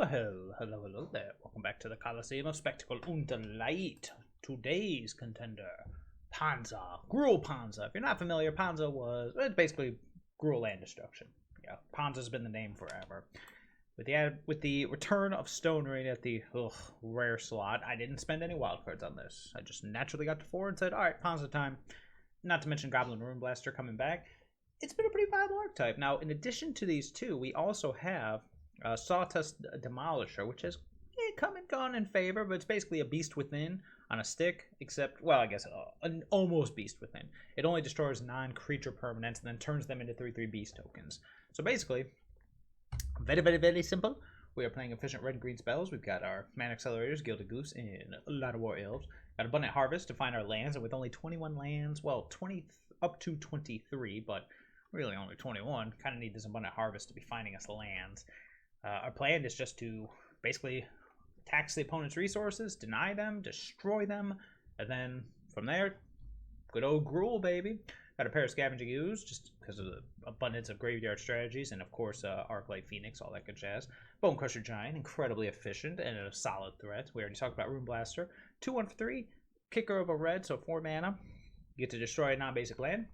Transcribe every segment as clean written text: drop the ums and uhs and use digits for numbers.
hello there. Welcome back to the Coliseum of Spectacle und Delight. Today's contender, Ponza. Gruul Ponza. If you're not familiar, Ponza was basically Gruul Land Destruction. Yeah, Ponza's been the name forever. With the return of Stone Rain at the rare slot, I didn't spend any wildcards on this. I just naturally got to 4 and said, alright, Ponza time. Not to mention Goblin Ruinblaster coming back. It's been a pretty viable archetype. Now, in addition to these two, we also have Sawtusk Demolisher, which has come and gone in favor, but it's basically a Beast Within on a stick, except, well, I guess an almost Beast Within. It only destroys non-creature permanents and then turns them into 3/3 Beast tokens. So basically, very simple. We are playing efficient red-green spells. We've got our mana accelerators, Gilded Goose, and Llanowar Elves. Got Abundant Harvest to find our lands, and with only 21 lands, well, 20 up to 23, but really only 21. Kind of need this Abundant Harvest to be finding us lands. Our plan is just to basically tax the opponent's resources, deny them, destroy them, and then from there, good old Gruul, baby. Got a pair of Scavenging Ooze, just because of the abundance of graveyard strategies, and of course, Arclight Phoenix, all that good jazz. Bonecrusher Giant, incredibly efficient and a solid threat. We already talked about Ruinblaster. 2/1 for 3, kicker of a red, so 4 mana. You get to destroy a non-basic land,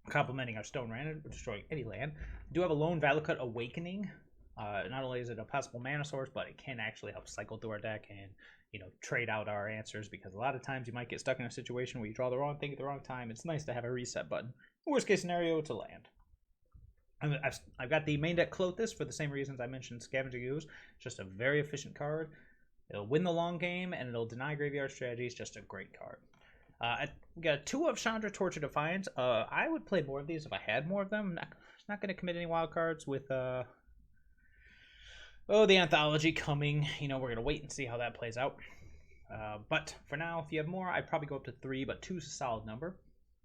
complementing our Stone Rain, destroying any land. We do have a lone Valakut Awakening. Not only is it a possible mana source, but it can actually help cycle through our deck and, you know, trade out our answers, because a lot of times you might get stuck in a situation where you draw the wrong thing at the wrong time. It's nice to have a reset button. Worst case scenario, it's a land. I've got the main deck Klothys for the same reasons I mentioned Scavenging Ooze. Just a very efficient card. It'll win the long game, and it'll deny graveyard strategies. Just a great card. We got 2 of Chandra, Torture, Defiance. I would play more of these if I had more of them. Not going to commit any wild cards with... the anthology coming. You know, we're going to wait and see how that plays out. But for now, if you have more, I'd probably go up to 3, but 2 is a solid number.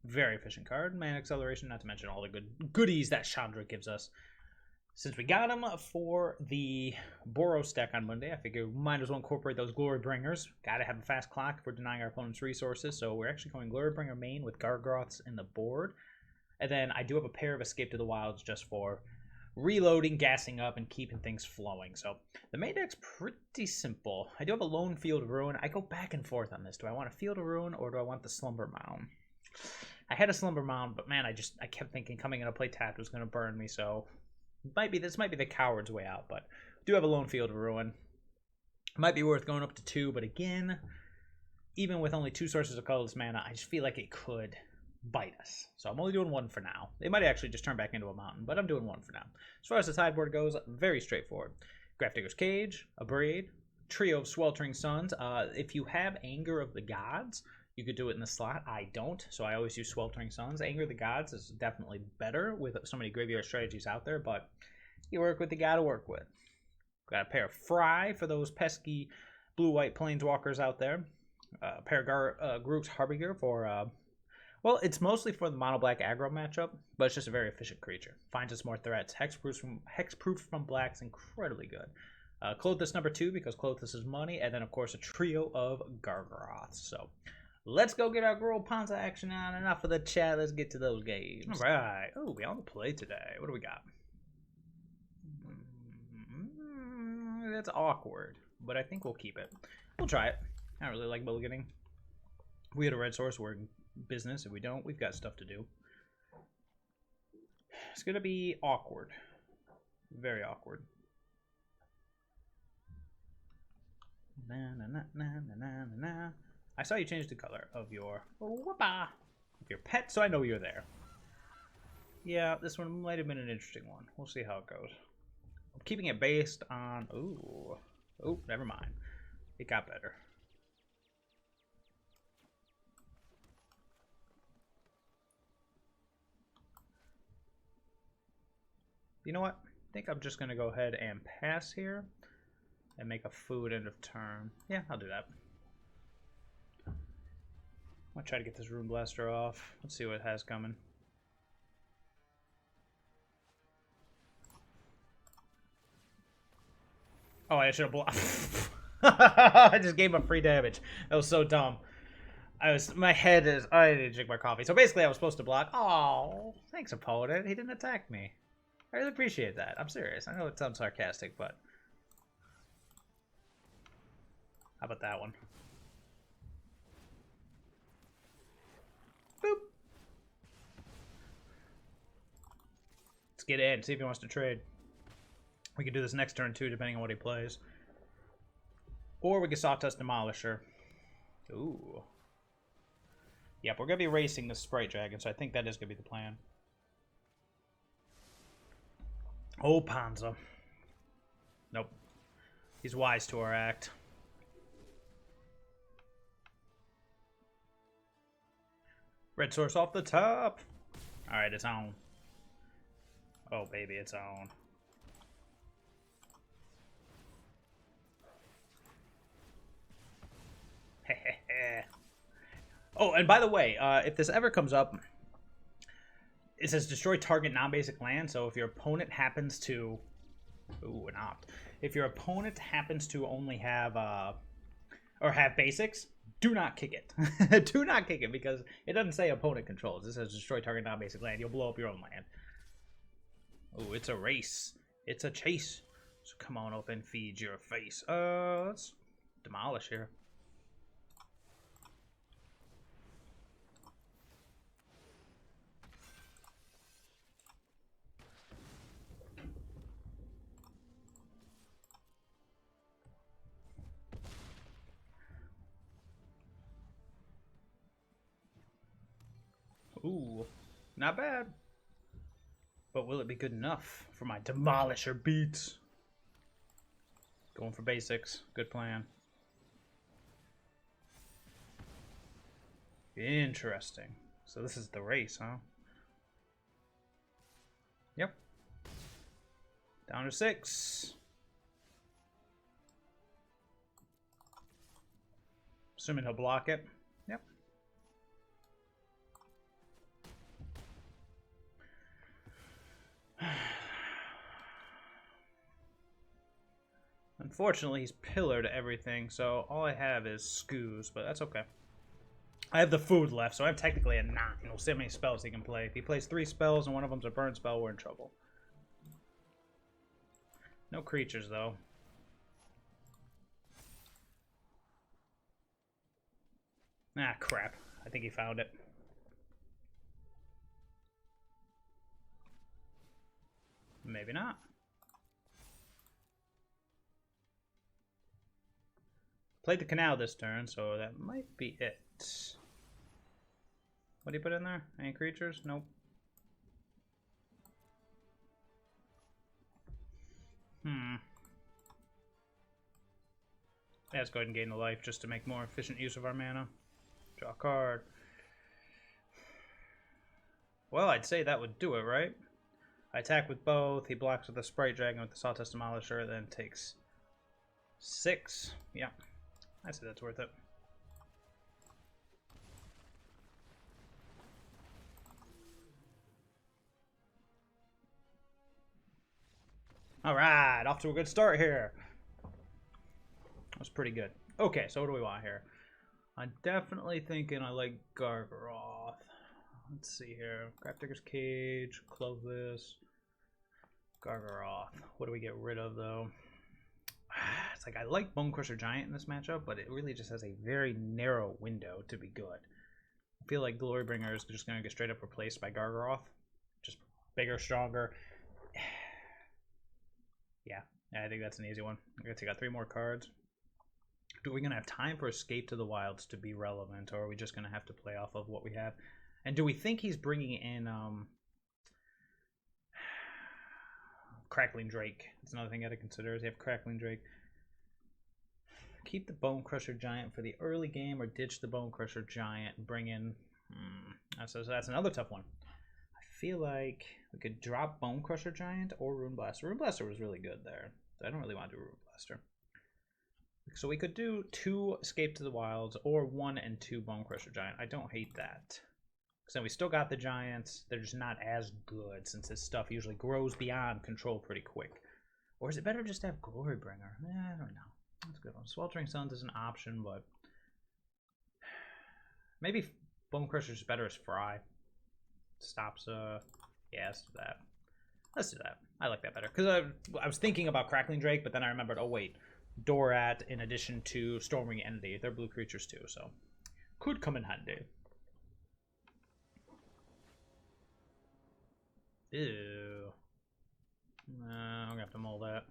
Very efficient card. Mana acceleration, not to mention all the goodies that Chandra gives us. Since we got him for the Boros deck on Monday, I figure we might as well incorporate those Glorybringers. Gotta have a fast clock if we're denying our opponent's resources, so we're actually going Glorybringer main with Gargaroths in the board. And then I do have a pair of Escape to the Wilds just for reloading, gassing up, and keeping things flowing. So the main deck's pretty simple. I do have a lone Field of Ruin. I go back and forth on this. Do I want a Field of Ruin or do I want the Slumber Mound? I had a Slumber Mound, but man, I kept thinking coming in a play tapped was going to burn me, so this might be the coward's way out, but I do have a lone Field of Ruin. It might be worth going up to 2, but again, even with only 2 sources of colorless mana, I just feel like it could bite us. So I'm only doing 1 for now. They might actually just turn back into a mountain, but I'm doing 1 for now. As far as the sideboard goes, very straightforward. Grafdigger's Cage, Abrade, trio of Sweltering Suns. If you have Anger of the Gods, you could do it in the slot. I don't, so I always use Sweltering Suns. Anger of the Gods is definitely better with so many graveyard strategies out there, but you work with what you gotta work with. Got a pair of Fry for those pesky blue-white planeswalkers out there. A pair of Groot's Harbinger for... well, it's mostly for the mono-black aggro matchup, but it's just a very efficient creature. Finds us more threats. Hexproof from black's incredibly good. Klothys number 2, because Klothys is money, and then, of course, a trio of Gargaroths. So, let's go get our Gruul Ponza action on. Enough of the chat. Let's get to those games. All right. Oh, we on the play today. What do we got? That's awkward, but I think we'll keep it. We'll try it. I don't really like mulliganing. We had a red source. We're business. If we don't, we've got stuff to do. It's gonna be awkward, very awkward. I saw you change the color of your pet, so I know you're there. Yeah, this one might have been an interesting one. We'll see how it goes. I'm keeping it based on never mind, it got better. You know what? I think I'm just going to go ahead and pass here and make a food end of turn. Yeah, I'll do that. I'm going to try to get this Ruinblaster off. Let's see what it has coming. Oh, I should have blocked. I just gave him free damage. That was so dumb. I didn't drink my coffee. So basically I was supposed to block. Oh, thanks opponent. He didn't attack me. I really appreciate that. I'm serious. I know it sounds sarcastic, but How about that one? Boop. Let's get in, see if he wants to trade. We can do this next turn too, depending on what he plays. Or we can Sawtusk Demolisher. Ooh. Yep, we're going to be racing the Sprite Dragon, so I think that is going to be the plan. Oh, Ponza. Nope. He's wise to our act. Red source off the top. Alright, it's on. Oh, baby, it's on. Oh, and by the way, if this ever comes up, it says destroy target non-basic land. So if your opponent happens to, ooh, an opt. If your opponent happens to only have or have basics, do not kick it. Do not kick it because it doesn't say opponent controls. It says destroy target non-basic land. You'll blow up your own land. Oh, it's a race. It's a chase. So come on up and feed your face. Let's demolish here. Ooh, not bad. But will it be good enough for my Demolisher beats? Going for basics. Good plan. Interesting. So this is the race, huh? Yep. Down to 6. Assuming he'll block it. Yep. Unfortunately, he's pillared everything, so all I have is Scoos, but that's okay. I have the food left, so I have technically a 9. We'll see how many spells he can play. If he plays 3 spells and one of them's a burn spell, we're in trouble. No creatures, though. Ah, crap. I think he found it. Maybe not. Played the canal this turn, so that might be it. What do you put in there? Any creatures? Nope. Let's go ahead and gain the life just to make more efficient use of our mana. Draw a card. Well, I'd say that would do it, right? I attack with both. He blocks with the Sprite Dragon with the Sawtusk Demolisher, then takes 6. Yeah, I'd say that's worth it. Alright, off to a good start here. That was pretty good. Okay, so what do we want here? I'm definitely thinking I like Gargaroth. Let's see here. Grafdigger's Cage, Klothys, Gargaroth. What do we get rid of, though? It's like I like Bonecrusher Giant in this matchup, but it really just has a very narrow window to be good. I feel like Glorybringer is just going to get straight up replaced by Gargaroth. Just bigger, stronger. Yeah, I think that's an easy one. I guess I got 3 more cards. Are we going to have time for Escape to the Wilds to be relevant, or are we just going to have to play off of what we have? And do we think he's bringing in Crackling Drake? That's another thing I got to consider. Is he have Crackling Drake? Keep the Bonecrusher Giant for the early game, or ditch the Bonecrusher Giant and bring in... So that's another tough one. I feel like we could drop Bonecrusher Giant or Ruinblaster. Ruinblaster was really good there. I don't really want to do Ruinblaster. So we could do 2 Escape to the Wilds or 1 and 2 Bonecrusher Giant. I don't hate that. Because then we still got the Giants. They're just not as good since this stuff usually grows beyond control pretty quick. Or is it better just to have Glorybringer? I don't know. That's a good one. Sweltering Suns is an option, but maybe Bonecrusher's better as Fry. Stops, yeah, let's do that. Let's do that. I like that better. Because I was thinking about Crackling Drake, but then I remembered, oh wait, Dorat in addition to Storming Entity. They're blue creatures too, so could come in handy. Ew. I'm gonna have to mull that.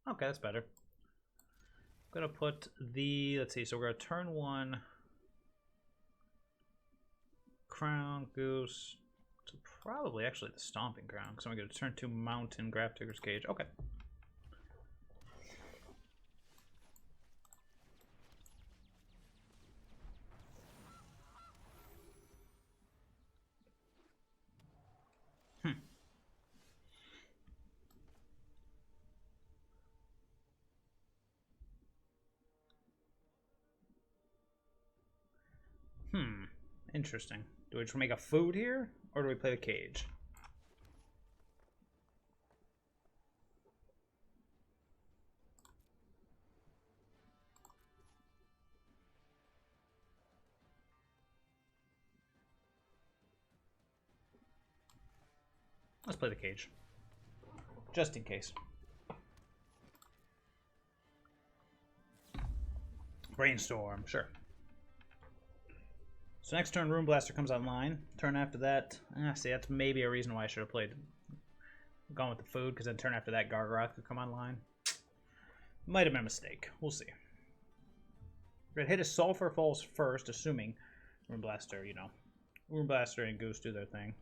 Okay, that's better. I'm gonna put the, let's see, so we're gonna turn 1 Crown Goose to probably actually the Stomping Ground, because I'm gonna turn 2 Mountain Grafdigger's Cage. Okay. Interesting. Do we just make a food here, or do we play the cage? Let's play the cage. Just in case. Brainstorm, sure. So next turn, Ruinblaster comes online. Turn after that, see, that's maybe a reason why I should have gone with the food, because then turn after that, Gargaroth could come online. Might have been a mistake. We'll see. We're gonna hit a Sulfur Falls first, assuming Ruinblaster, you know, Ruinblaster and Goose do their thing.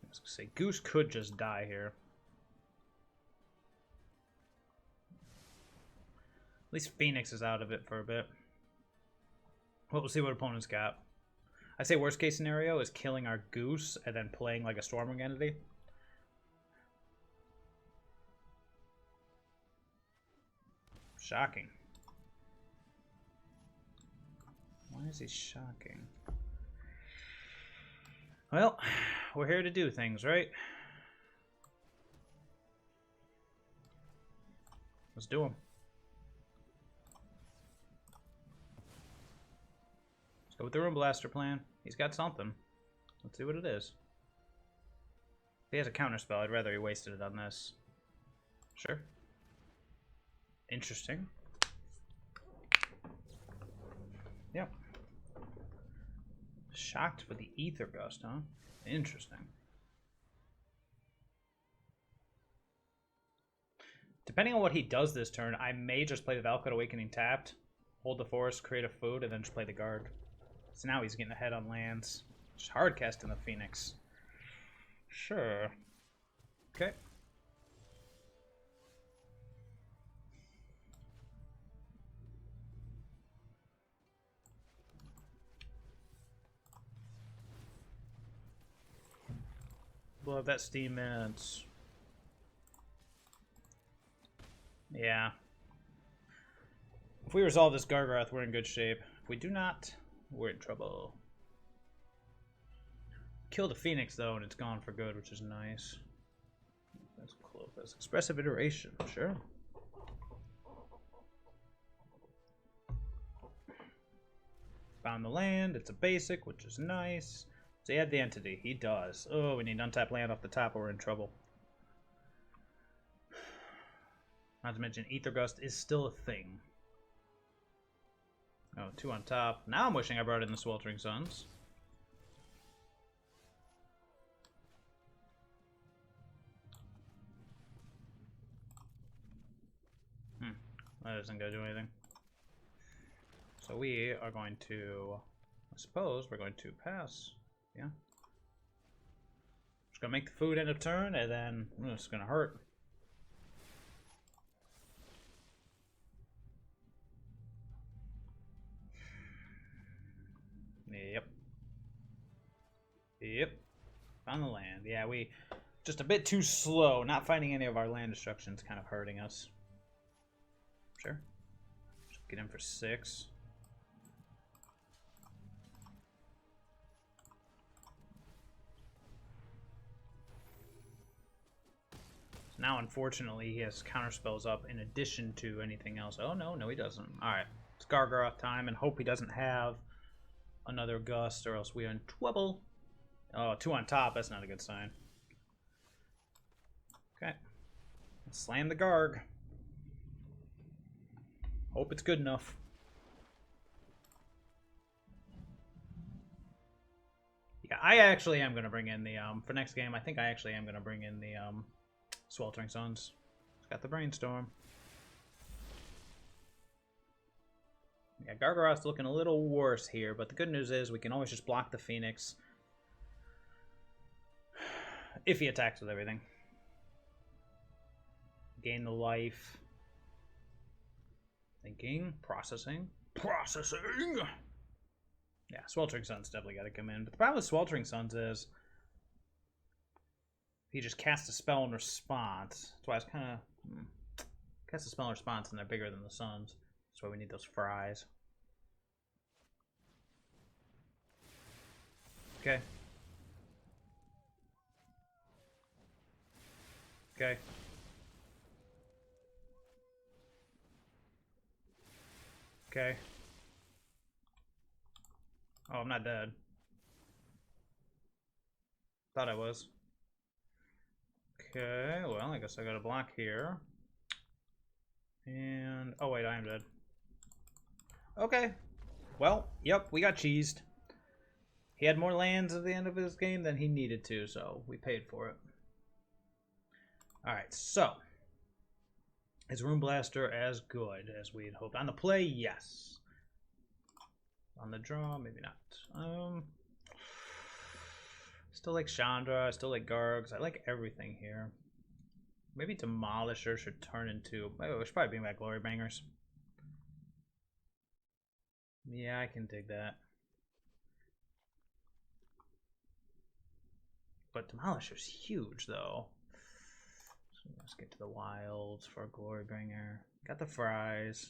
I was gonna say Goose could just die here. At least Phoenix is out of it for a bit. Well, we'll see what opponents got. I say worst case scenario is killing our Goose and then playing like a Storming Entity. Shocking. Why is he shocking? Well, we're here to do things, right? Let's do them. Go with the Ruinblaster plan. He's got something. Let's see what it is. If he has a counterspell, I'd rather he wasted it on this. Sure. Interesting. Yep. Shocked for the Ether Gust, huh? Interesting. Depending on what he does this turn, I may just play the Valakut Awakening tapped, hold the forest, create a food, and then just play the guard. So now he's getting ahead on lands. Just hard casting the Phoenix. Sure. Okay. We'll have that Steam Minutes. Yeah. If we resolve this Gargaroth, we're in good shape. If we do not, we're in trouble. Kill the Phoenix, though, and it's gone for good, which is nice. That's Klothys. Expressive Iteration, sure. Found the land. It's a basic, which is nice. So he had the entity. He does. Oh, we need untap land off the top or we're in trouble. Not to mention, Ether Gust is still a thing. Oh, 2 on top. Now I'm wishing I brought in the Sweltering Suns. That isn't going to do anything. So we are going to, I suppose, we're going to pass. Yeah. Just going to make the food end of turn, and then it's going to hurt. Yep. Yep. Found the land. Yeah, we just a bit too slow. Not finding any of our land destruction is kind of hurting us. Sure. Just get in for 6. So now, unfortunately, he has counterspells up in addition to anything else. Oh, no, he doesn't. Alright. It's Gargaroth time, and hope he doesn't have another gust, or else we are in trouble. Oh, 2 on top. That's not a good sign. Okay. Slam the Garg. Hope it's good enough. Yeah, I actually am going to bring in the, for next game, I think I actually am going to bring in the, Sweltering Suns. It's got the Brainstorm. Yeah, Gargaroth's looking a little worse here, but the good news is we can always just block the Phoenix if he attacks with everything. Gain the life. Thinking. Processing. Processing! Yeah, Sweltering Suns definitely got to come in. But the problem with Sweltering Suns is he just casts a spell in response. That's why it's kind of... Cast a spell in response and they're bigger than the Suns. That's why we need those fries. Okay. Okay. Okay. Oh, I'm not dead. Thought I was. Okay, well, I guess I got a block here. And... oh, wait, I am dead. Okay. Well, yep, we got cheesed. He had more lands at the end of his game than he needed to, so we paid for it. Alright, so. Is Ruinblaster as good as we had hoped? On the play, yes. On the draw, maybe not. Still like Chandra, I still like Gargs. I like everything here. Maybe Demolisher should turn into... oh, we should probably bring back Glorybringers. Yeah, I can dig that. But Demolisher's huge, though. So let's get to the wilds for Glorybringer. Got the fries.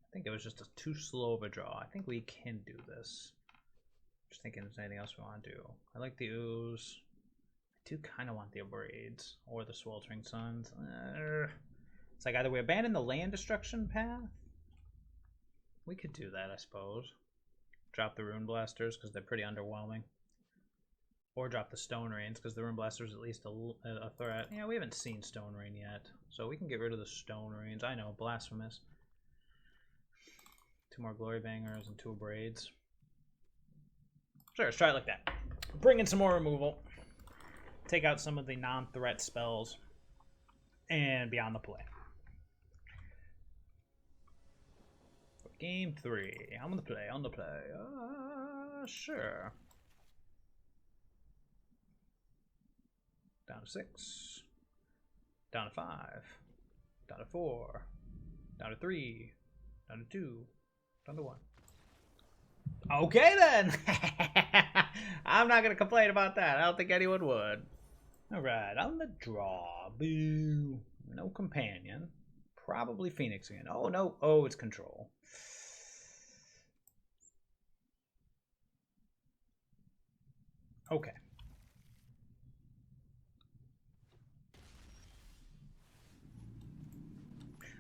I think it was just too slow of a draw. I think we can do this. Just thinking if there's anything else we want to do. I like the Ooze. I do kind of want the Abrades or the Sweltering Suns. It's like either we abandon the land destruction path. We could do that, I suppose. Drop the Ruinblasters because they're pretty underwhelming. Or drop the Stone Rains because the Ruinblasters at least a threat. Yeah, we haven't seen Stone Rain yet. So we can get rid of the Stone Rains. I know, blasphemous. 2 more Glorybangers and 2 Abrades. Sure, let's try it like that. Bring in some more removal. Take out some of the non-threat spells. And be on the play. Game 3. I'm on the play, on the play. Sure. Down to 6. Down to 5. Down to 4. Down to 3. Down to 2. Down to 1. Okay then! I'm not going to complain about that. I don't think anyone would. Alright, on the draw. Boo. No companion. Probably Phoenix again. Oh, no. Oh, it's control. Okay.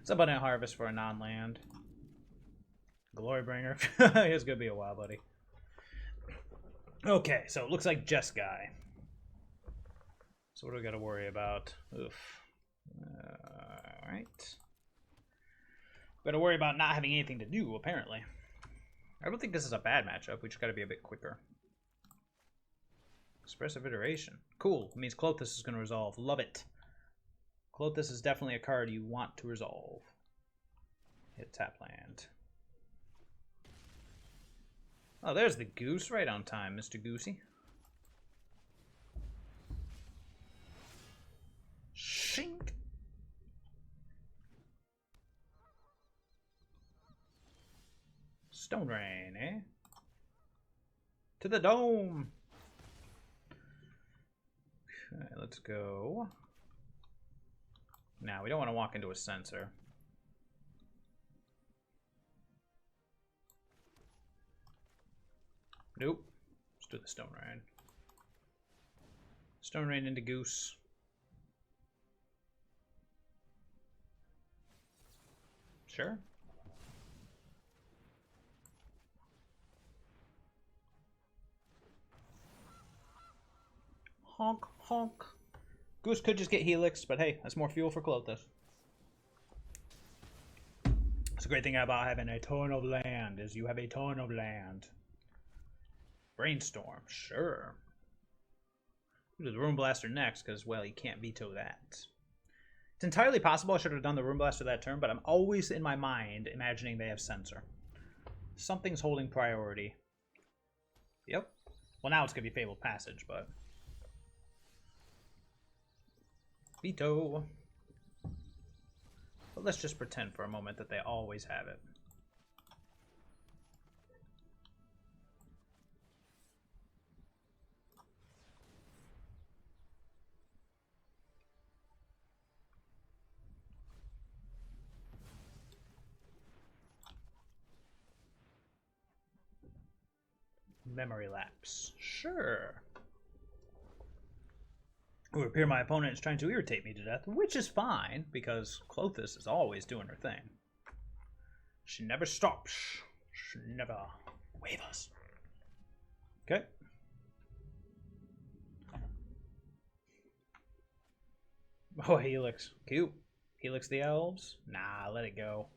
It's Abundant Harvest for a non-land. Glorybringer. It's gonna be a while, buddy. Okay, so it looks like Jeskai. So what do we gotta worry about? Oof. Alright. Gotta worry about not having anything to do, apparently. I don't think this is a bad matchup. We just gotta be a bit quicker. Expressive Iteration. Cool. It means Klothys is gonna resolve. Love it. Klothys is definitely a card you want to resolve. Hit tap land. Oh, there's the goose. Right on time, Mr. Goosey. Shink. Stone Rain, eh? To the dome. Okay, let's go. Now, we don't want to walk into a sensor. Nope. Let's do the Stone Rain. Stone Rain into Goose. Sure. Honk, honk. Goose could just get Helix, but hey, that's more fuel for Klothys. It's a great thing about having a ton of land, is you have a ton of land. Brainstorm, sure. We'll do the Ruinblaster next, because, well, you can't veto that. It's entirely possible I should have done the Ruinblaster that turn, but I'm always in my mind imagining they have Sensor. Something's holding priority. Yep. Well, now it's going to be Fabled Passage, but... Veto. But let's just pretend for a moment that they always have it. Memory lapse. Sure. It would appear my opponent is trying to irritate me to death, which is fine, because Klothys is always doing her thing. She never stops. She never wavers. Okay. Oh, Helix. Cute. Helix the Elves? Nah, let it go.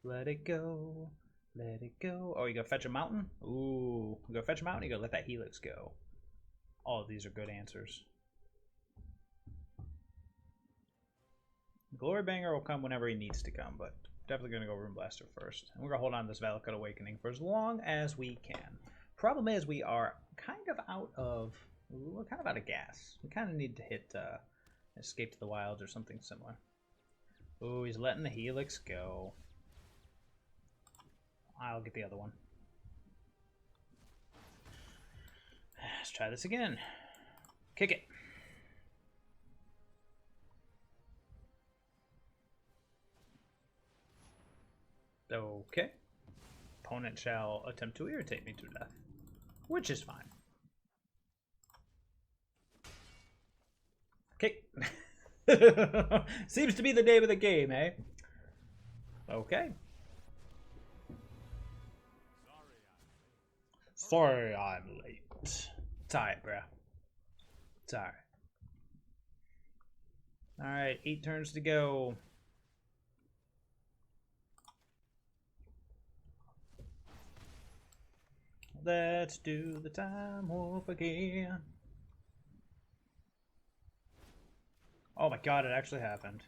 Let it go. Let it go. Oh, you go fetch a mountain? Ooh. You go fetch a mountain, you go let that Helix go. All of these are good answers. Glorybringer will come whenever he needs to come, but definitely going to go Ruinblaster first. And we're going to hold on to this Valakut Awakening for as long as we can. Problem is we are kind of out of... We're kind of out of gas. We kind of need to hit Escape to the Wilds or something similar. Ooh, he's letting the Helix go. I'll get the other one. Let's try this again. Kick it. Okay. Opponent shall attempt to irritate me to death, which is fine. Okay. Seems to be the name of the game, eh? Okay. Sorry I'm late. It's alright, bruh. It's alright. Alright, 8 turns to go. Let's do the time warp again. Oh my god, it actually happened.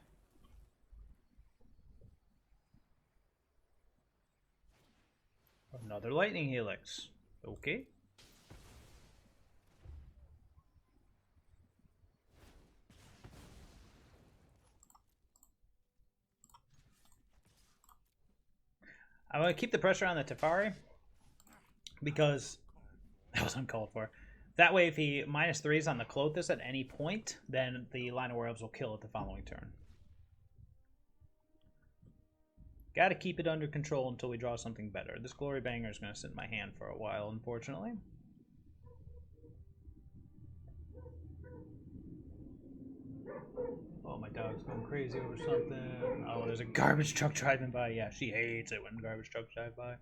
Another lightning helix. Okay. I'm going to keep the pressure on the Teferi because that was uncalled for. That way, if he -3s on the Klothys at any point, then the Llanowar Elves will kill it the following turn. Gotta keep it under control until we draw something better. This Glorybringer is going to sit in my hand for a while, unfortunately. Oh, my dog's going crazy over something. Oh, there's a garbage truck driving by. Yeah, she hates it when garbage trucks drive by.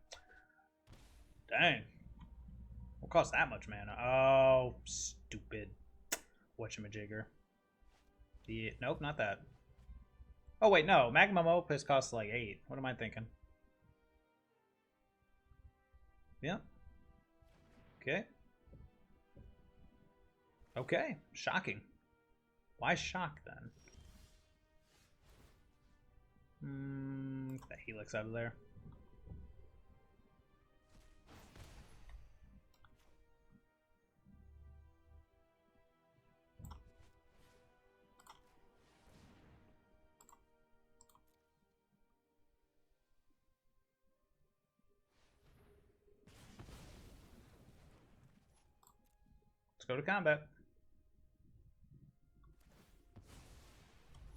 Dang. What cost that much mana? Oh, stupid. Whatchamajigger. Nope, not that. Oh, wait, no. Magma Opus costs like 8. What am I thinking? Yeah. Okay. Okay. Shocking. Why shock, then? Get that Helix out of there. Let's go to combat.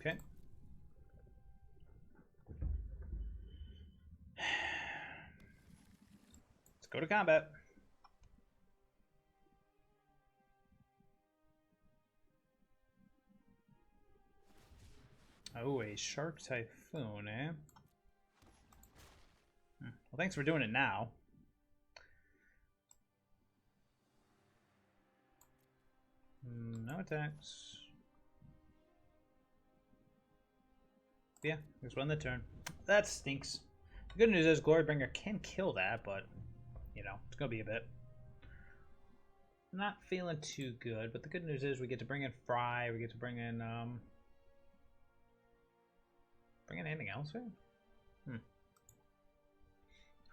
Okay. Let's go to combat. Oh, a Shark Typhoon, eh? Well, thanks for doing it now. No attacks. Yeah, just won the turn. That stinks. The good news is Glorybringer can kill that, but, you know, it's going to be a bit. Not feeling too good, but the good news is we get to bring in Fry, we get to bring in anything else here?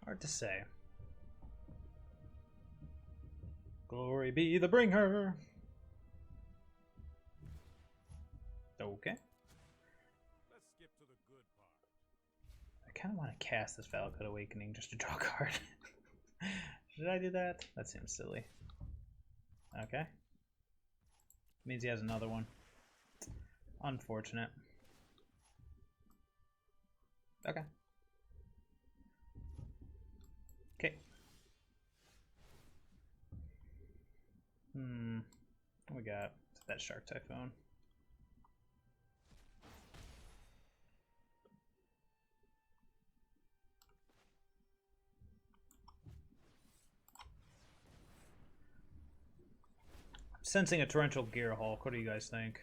Hard to say. Glory be the bringer. Okay. Let's skip to the good part. I kind of want to cast this Valakut Awakening just to draw a card. Should I do that? That seems silly. Okay. Means he has another one. Unfortunate. Okay. Okay. What we got? It's that Shark Typhoon. Sensing a Torrential Gearhulk. What do you guys think?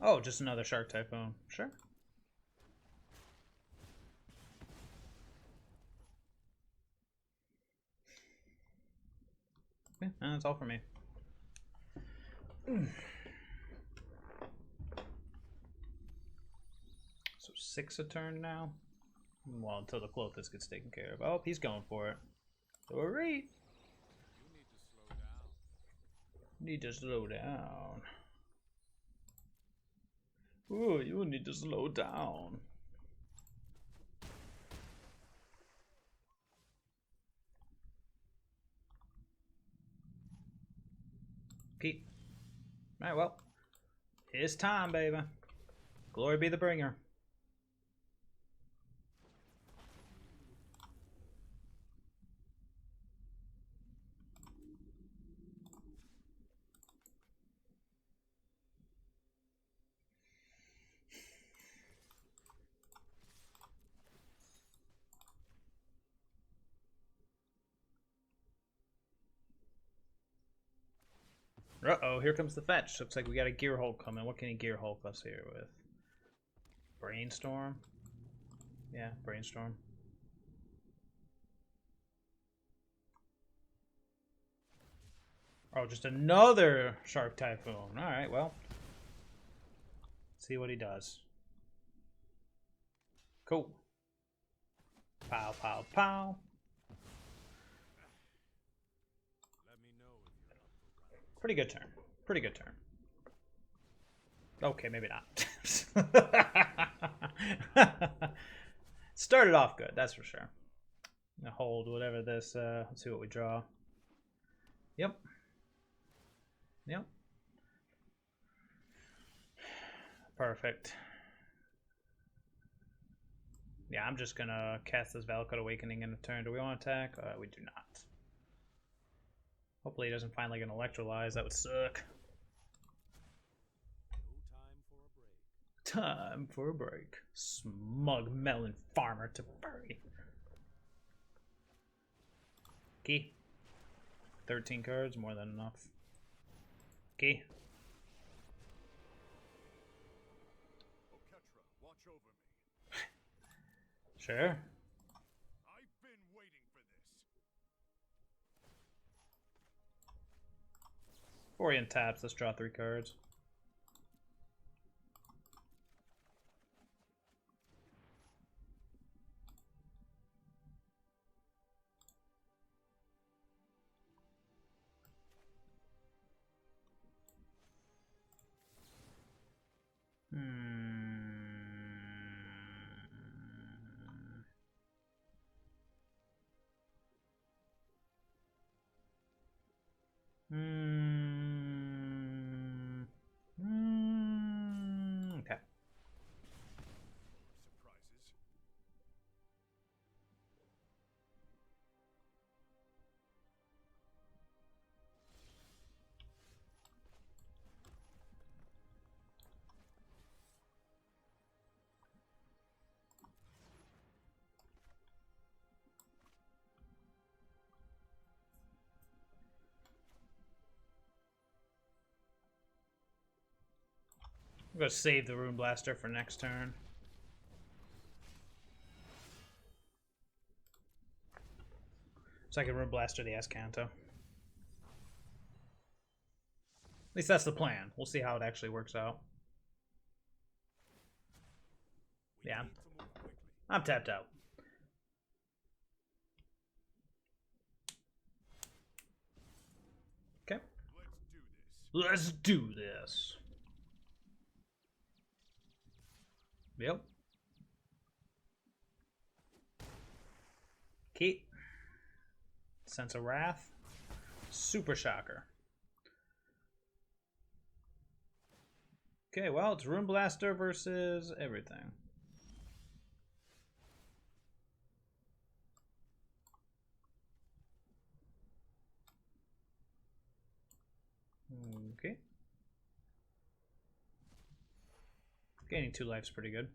Oh, just another Shark Typhoon. Sure. Yeah, that's all for me. So 6 a turn now? Well, until the Klothys gets taken care of. Oh, he's going for it. Alright. You need to slow down. Need to slow down. Ooh, you need to slow down. Keep. Alright, well. It's time, baby. Glory be the bringer. Uh-oh, here comes the fetch. Looks like we got a Gearhulk coming. What can he Gearhulk us here with? Brainstorm? Yeah, Brainstorm. Oh, just another Shark Typhoon. Alright, well. See what he does. Cool. Pow, pow, pow. Let me know if you're up for right. Pretty good turn. Pretty good turn. Okay, maybe not. Started off good, that's for sure. Gonna hold whatever this, let's see what we draw. Yep. Yep. Perfect. Yeah, I'm just gonna cast this Valakut Awakening in a turn. Do we want to attack? We do not. Hopefully he doesn't find like an Electrolyze. That would suck. No time for a break. Time for a break. Smug melon farmer to bury. Key. 13 cards, more than enough. Key. Oketra, watch over me. Sure. I've been waiting for this. Orient taps. Let's draw 3 cards. I'm gonna save the Ruinblaster for next turn. So I can Ruinblaster the Escanto. At least that's the plan. We'll see how it actually works out. Yeah. I'm tapped out. Okay. Let's do this. Yep. Keep. Sense of Wrath. Super Shocker. Okay, well, it's Ruinblaster versus everything. Okay. Gaining 2 life's pretty good.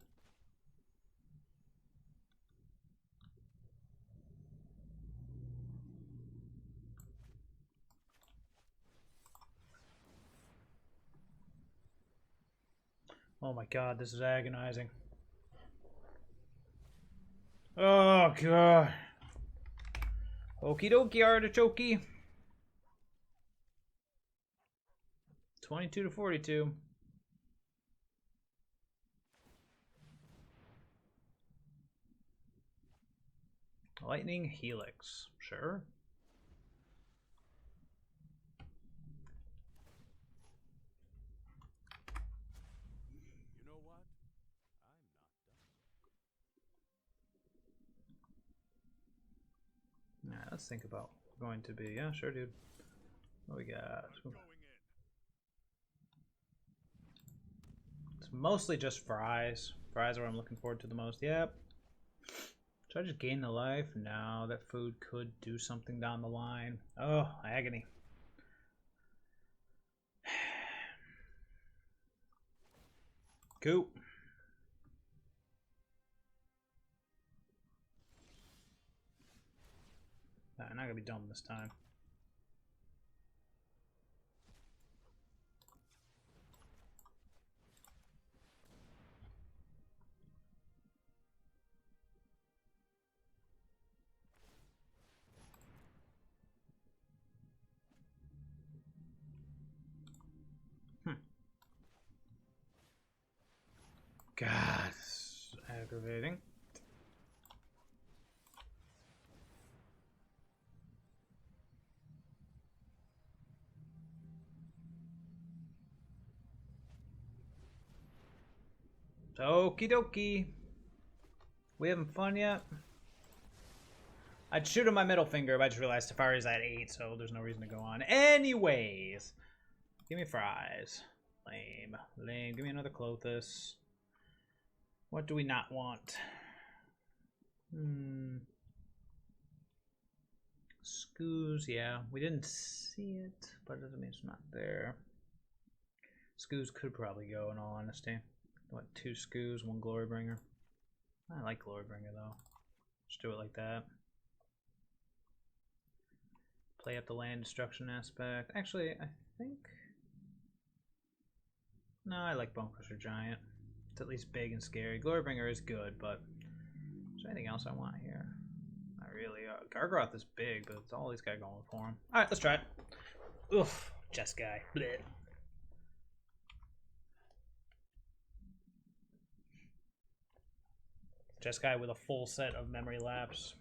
Oh my god, this is agonizing. Oh god. Okie dokie, artichoke. 22 to 42. Lightning Helix. Sure. You know what? I'm not done. Alright, let's think about going to be. Yeah, sure, dude. What we got? It's mostly just fries. Fries are what I'm looking forward to the most. Yep. Should I just gain the life? No, that food could do something down the line. Oh, agony. Cool. I'm not gonna be dumb this time. God, it's aggravating. Okie dokie. We having fun yet? I'd shoot him my middle finger, but I just realized Safari's at 8, so there's no reason to go on. Anyways, give me fries. Lame. Lame. Give me another Klothys. What do we not want? Scoos, yeah. We didn't see it, but it doesn't mean it's not there. Scoos could probably go, in all honesty. What, 2 Scoos, 1 Glorybringer? I like Glorybringer, though. Just do it like that. Play up the land destruction aspect. Actually, I think... No, I like Bonecrusher Giant. It's at least big and scary. Glorybringer is good, but... Is there anything else I want here? Not really. Gargaroth is big, but it's all he's got going for him. Alright, let's try it. Oof. Jeskai. Bleh. Jeskai with a full set of memory lapse.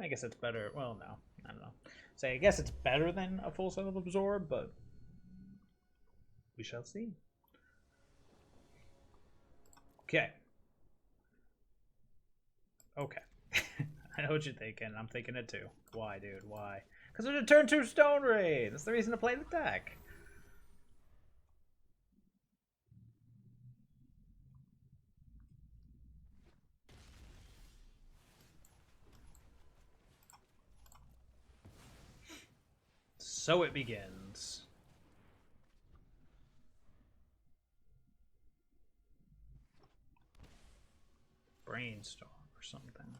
I guess it's better. Well, no. I don't know. Say, I guess it's better than a full set of absorb, but we shall see. Okay. Okay. I know what you're thinking. I'm thinking it too. Why, dude? Why? Because there's a turn 2 Stone Raid. That's the reason to play the deck. So it begins. Brainstorm or something.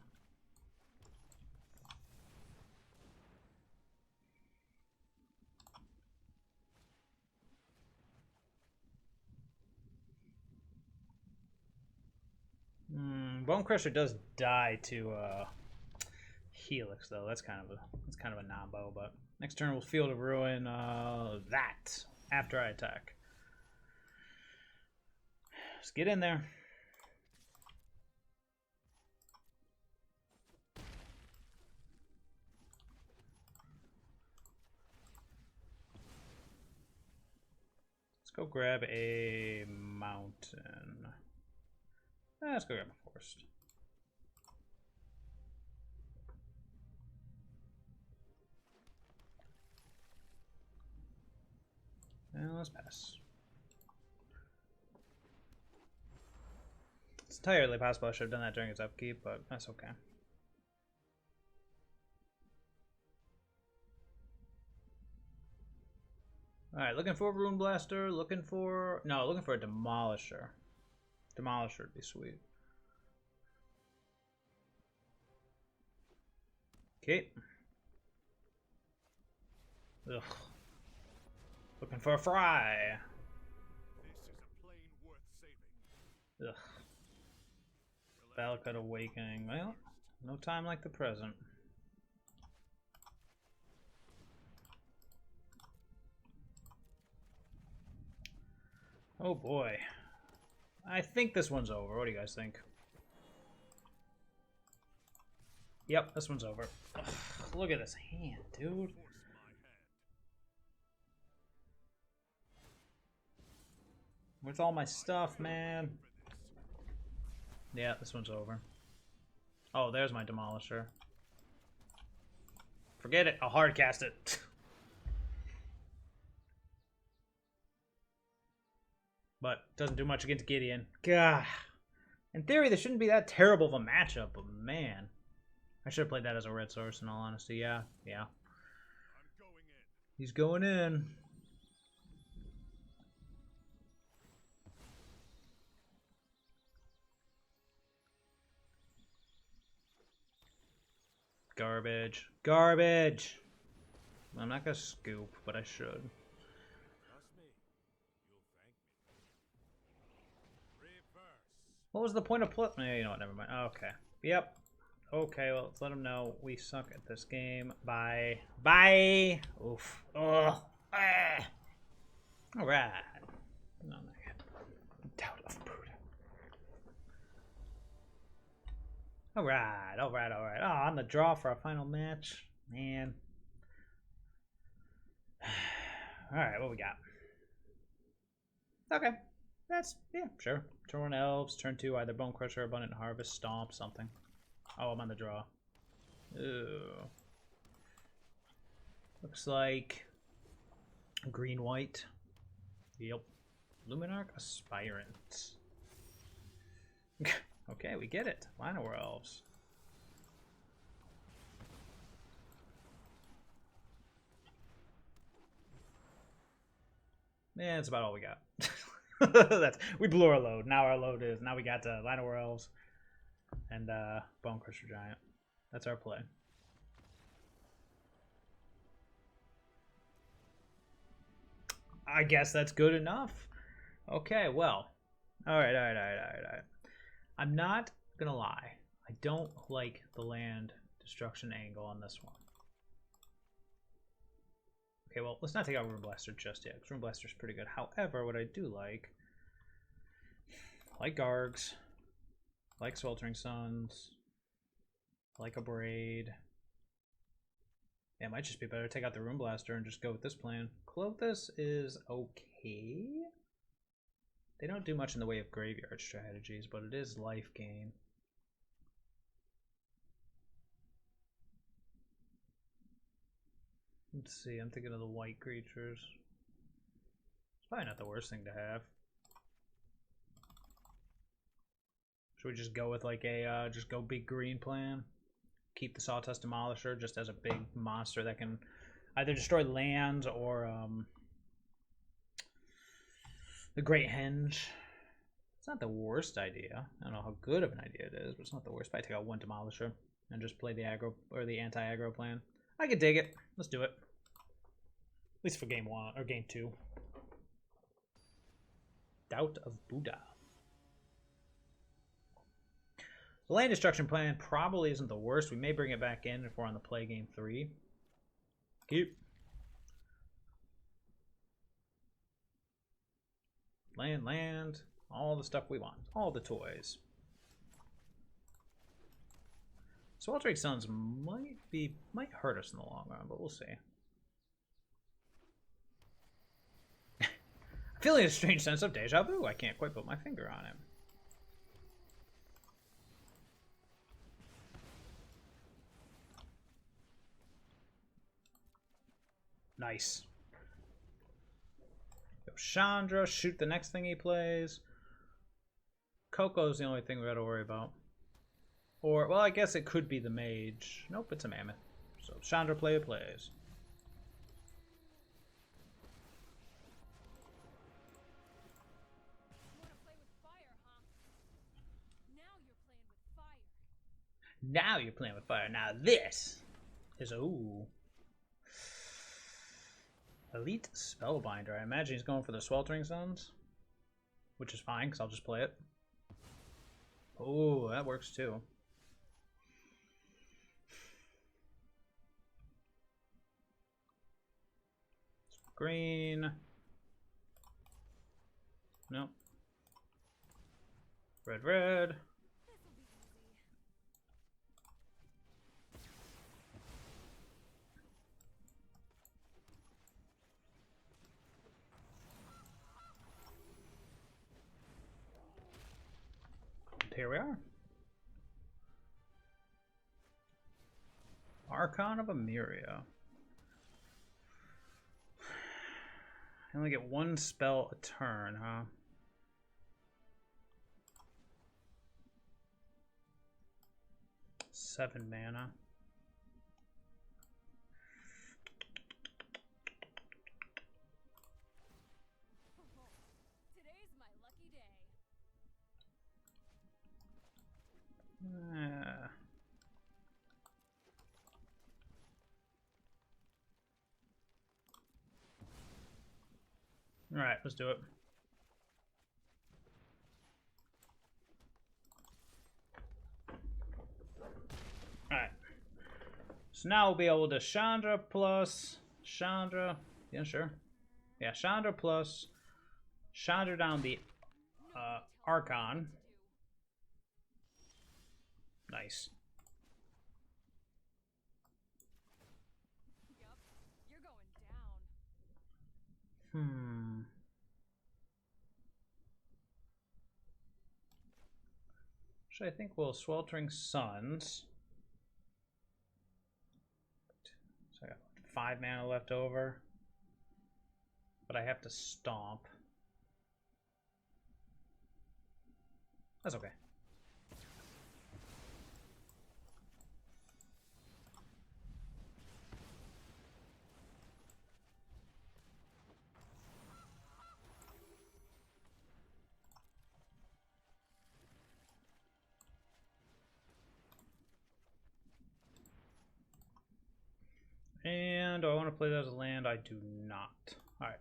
Bonecrusher does die to Helix though. That's kind of a nombo. But next turn we'll Field of Ruin that after I attack. Let's get in there. Let's go grab a mountain. Let's go grab a forest. And let's pass. It's entirely possible I should have done that during its upkeep, but that's okay. Alright, looking for a Ruinblaster, looking for a Demolisher. Demolisher would be sweet. Okay. Ugh. Looking for a fry. This is a plane worth saving. Ugh. Valakut Awakening. Well, no time like the present. Oh boy. I think this one's over. What do you guys think? Yep, this one's over. Ugh, look at this hand, dude. With all my stuff, man. Yeah, this one's over. Oh, there's my Demolisher. Forget it. I'll hard cast it. But doesn't do much against Gideon. Gah. In theory, this shouldn't be that terrible of a matchup, but man. I should have played that as a red source, in all honesty. Yeah. He's going in. Garbage. Garbage! I'm not gonna scoop, but I should. Trust me, you'll thank me. Reverse. What was the point of play? You know what, never mind. Okay. Yep. Okay, well, let's let them know we suck at this game. Bye. Bye! Oof. Ugh. Ah. Alright. No, not yet. Doubt of Buddha. Alright. Oh, on the draw for our final match. Man. Alright, what we got? Okay. Yeah, sure. Turn 1 Elves, turn 2 either Bonecrusher, Abundant Harvest, Stomp, something. Oh, I'm on the draw. Ew. Looks like green-white. Yep. Luminarch Aspirant. Okay, we get it. Llanowar Elves. Yeah, that's about all we got. We blew our load. Now we got Llanowar Elves and Bonecrusher Giant. That's our play. I guess that's good enough. Okay, well. Alright. I'm not gonna lie. I don't like the land destruction angle on this one. Okay, well, let's not take out Ruinblaster just yet, because Ruinblaster's pretty good. However, what I do like Gargs, like Sweltering Suns, like Abrade. Yeah, it might just be better to take out the Ruinblaster and just go with this plan. Klothys is okay. They don't do much in the way of graveyard strategies, but it is life gain. Let's see, I'm thinking of the white creatures. It's probably not the worst thing to have. Should we just go with like a, just go big green plan? Keep the Sawtusk Demolisher just as a big monster that can either destroy lands or the Great Henge. It's not the worst idea. I don't know how good of an idea it is, but it's not the worst. Probably take out one Demolisher and just play the aggro or the anti-aggro plan. I could dig it. Let's do it. At least for game 1 or game 2. Doubt of Buddha. The land destruction plan probably isn't the worst. We may bring it back in if we're on the play game 3. Keep. Land. All the stuff we want. All the toys. Sweltering Suns might hurt us in the long run, but we'll see. I'm feeling a strange sense of deja vu. I can't quite put my finger on it. Nice. Go Chandra, shoot the next thing he plays. CoCo's the only thing we gotta worry about. Or, well, I guess it could be the mage. Nope, it's a mammoth. So, Chandra plays. You wanna play with fire, huh? Now you're playing with fire. Now you're playing with fire. Now this is, ooh. Elite Spellbinder. I imagine he's going for the Sweltering Suns. Which is fine, because I'll just play it. Oh, that works too. Green. Nope. Red. Here we are. Archon of Emeria. I only get one spell a turn, huh? Seven mana. Today's my lucky day. All right, let's do it. All right. So now we'll be able to Chandra plus Chandra. Yeah, sure. Yeah, Chandra plus Chandra down the Archon. Nice. Yup, you're going down. So I think we'll Sweltering Suns. So I got 5 mana left over. But I have to stomp. That's okay. And do I want to play that as a land? I do not. Alright.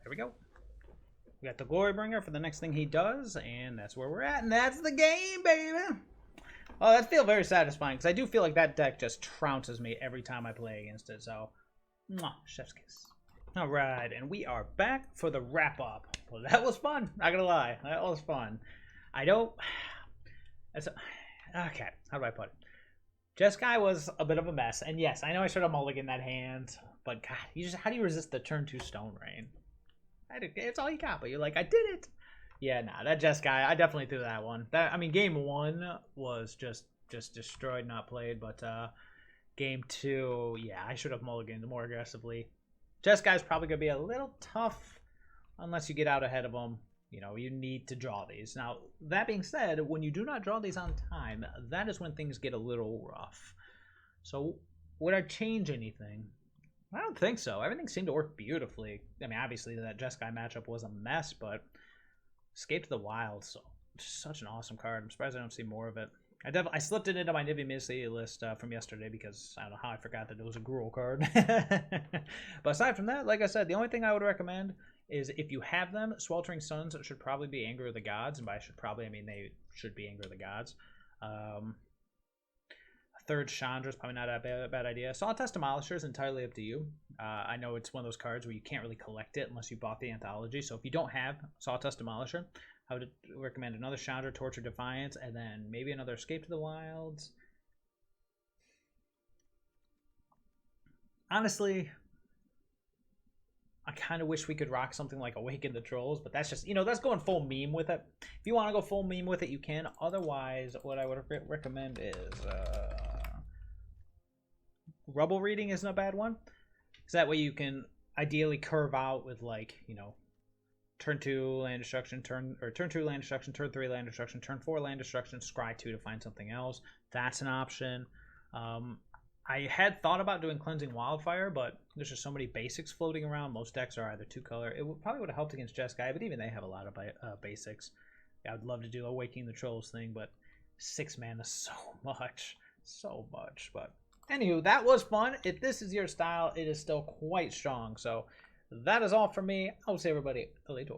There we go. We got the Glorybringer for the next thing he does, and that's where we're at, and that's the game, baby! Oh, that feels very satisfying, because I do feel like that deck just trounces me every time I play against it, so... Mwah, chef's kiss. Alright, and we are back for the wrap-up. Well, that was fun, not gonna lie. That was fun. I don't... Okay, how do I put it? Jeskai was a bit of a mess, and yes, I know I should have mulliganed that hand, but God, how do you resist the turn 2 Stone Rain? It's all you got, but you're like, I did it! Yeah, nah, that Jeskai, I definitely threw that one. I mean, game 1 was just destroyed, not played, but game 2, yeah, I should have mulliganed more aggressively. Jeskai's probably going to be a little tough unless you get out ahead of him. You know, you need to draw these. Now, that being said, when you do not draw these on time, that is when things get a little rough. So, would I change anything? I don't think so. Everything seemed to work beautifully. I mean, obviously, that Jeskai matchup was a mess, but Escape to the Wild, so such an awesome card. I'm surprised I don't see more of it. I slipped it into my Nivea Missy list from yesterday because I don't know how I forgot that it was a Gruul card. But aside from that, like I said, the only thing I would recommend is if you have them, Sweltering Suns should probably be Anger of the Gods. And by should probably, I mean they should be Anger of the Gods. A third Chandra is probably not a bad idea. Sawtusk Demolisher is entirely up to you. I know it's one of those cards where you can't really collect it unless you bought the anthology. So if you don't have Sawtusk Demolisher, I would recommend another Chandra, Torture, Defiance, and then maybe another Escape to the Wilds. Honestly, I kind of wish we could rock something like Awaken the Trolls, but that's just, that's going full meme with it. If you want to go full meme with it, you can. Otherwise, what I would recommend is Rubble Reading isn't a bad one. Because that way you can ideally curve out with, like, turn 2 land destruction, turn 2 land destruction, turn 3 land destruction, turn 4 land destruction, scry 2 to find something else. That's an option. I had thought about doing Cleansing Wildfire, but there's just so many basics floating around. Most decks are either 2-color. It probably would have helped against Jeskai, but even they have a lot of basics. Yeah, I would love to do Awakening the Trolls thing, but 6 mana is so much. So much. But anywho, that was fun. If this is your style, it is still quite strong. So that is all for me. I'll see everybody later.